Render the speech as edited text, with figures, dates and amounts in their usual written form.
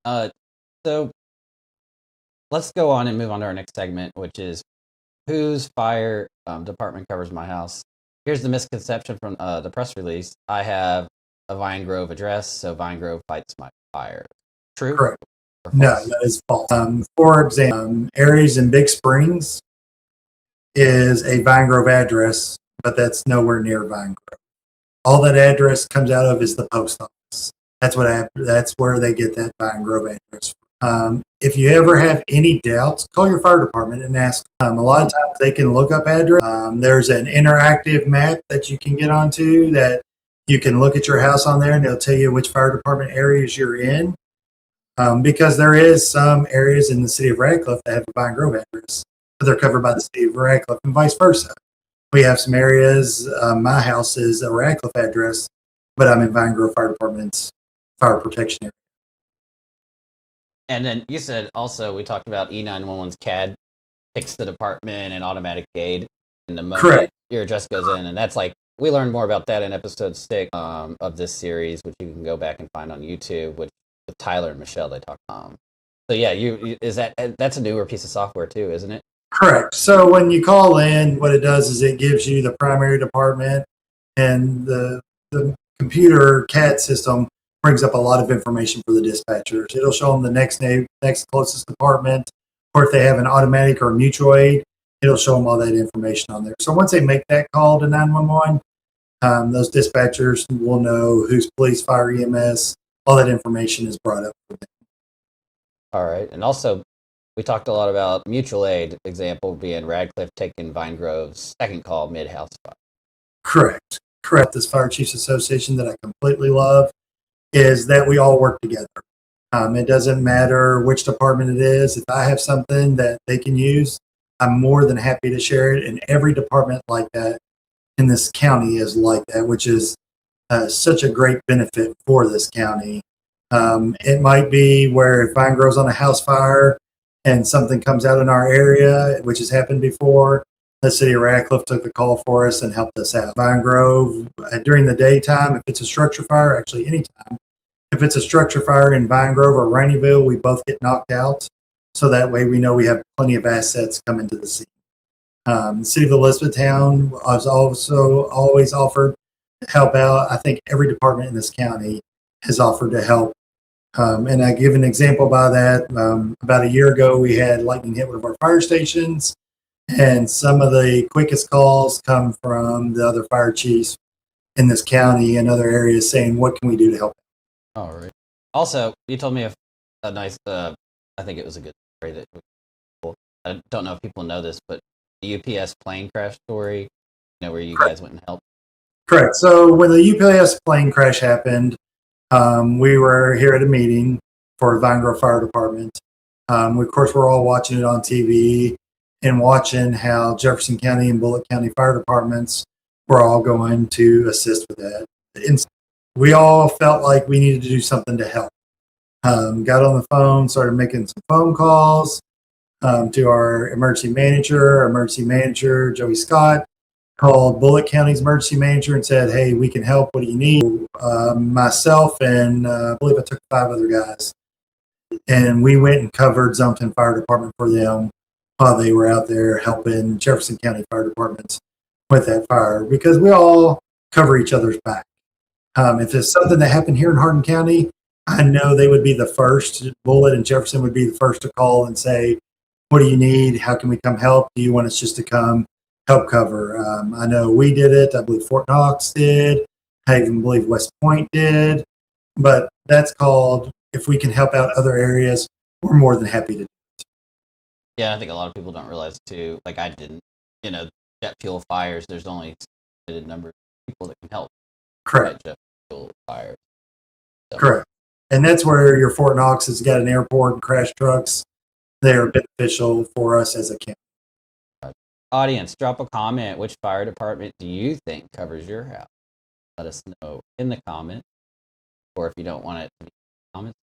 Uh, so let's go on and move on to our next segment, which is whose fire department covers my house. Here's the misconception from the press release. I have a Vine Grove address, so Vine Grove fights my fire. True Correct. or No, false? that is false. For example, Aries in Big Springs is a Vine Grove address, but that's nowhere near Vine Grove. All that address comes out of is the post office. That's where they get that Vine Grove address. If you ever have any doubts, call your fire department and ask. A lot of times they can look up address. There's an interactive map that you can get onto that you can look at your house on there, and they'll tell you which fire department areas you're in. Because there is some areas in the city of Radcliffe that have a Vine Grove address, but they're covered by the city of Radcliffe, and vice versa. We have some areas. My house is a Radcliffe address, but I'm in Vine Grove Fire Department's fire protection area. And then you said also we talked about E911's CAD picks the department and automatic aid in the moment Correct. your address goes in, and that's like we learned more about that in episode 6 of this series, which you can go back and find on YouTube, which with Tyler and Michelle they talk. So yeah, you is that's a newer piece of software too, isn't it? Correct. So when you call in, what it does is it gives you the primary department, and the computer CAD system brings up a lot of information for the dispatchers. It'll show them the next closest department, or if they have an automatic or mutual aid, it'll show them all that information on there. So once they make that call to 911, those dispatchers will know who's police, fire, EMS. All that information is brought up for them. All right, and also we talked a lot about mutual aid. Example being Radcliffe taking Vine Grove's second call mid house fire. Correct. Correct. This Fire Chiefs Association that I completely love is that we all work together. It doesn't matter which department it is. If I have something that they can use, I'm more than happy to share it. And every department like that in this county is like that, which is such a great benefit for this county. It might be where if Vine grows on a house fire and something comes out in our area, which has happened before, the city of Radcliffe took the call for us and helped us out. Vine Grove, during the daytime, if it's a structure fire, actually anytime, if it's a structure fire in Vine Grove or Raineyville, we both get knocked out. So that way we know we have plenty of assets coming to the scene. The city of Elizabethtown has also always offered to help out. I think every department in this county has offered to help. And I give an example by that. About a year ago, we had lightning hit one of our fire stations, and some of the quickest calls come from the other fire chiefs in this county and other areas saying, what can we do to help? All right. Also, you told me a nice, I think it was a good story that I don't know if people know this, but the UPS plane crash story, where you guys went and helped. Correct. So when the UPS plane crash happened, we were here at a meeting for Vine Grove Fire Department. Of course, we're all watching it on TV and watching how Jefferson County and Bullitt County fire departments were all going to assist with that. And we all felt like we needed to do something to help. Got on the phone, started making some phone calls to our emergency manager. Our emergency manager, Joey Scott, called Bullitt County's emergency manager and said, hey, we can help. What do you need? Myself and I believe I took 5 other guys. And we went and covered Zumpton Fire Department for them while they were out there helping Jefferson County Fire Departments with that fire, because we all cover each other's back. If it's something that happened here in Hardin County, I know they would be the first. Bullitt and Jefferson would be the first to call and say, what do you need? How can we come help? Do you want us just to come help cover? I know we did it. I believe Fort Knox did. I even believe West Point did. But that's called, if we can help out other areas, we're more than happy to do it. Yeah, I think a lot of people don't realize too, like I didn't, jet fuel fires, there's only a limited number of people that can help. Correct. Jet fuel fires. So. Correct. And that's where your Fort Knox has got an airport and crash trucks. They're beneficial for us as a county. Audience, drop a comment. Which fire department do you think covers your house? Let us know in the comments. Or if you don't want it to be comments,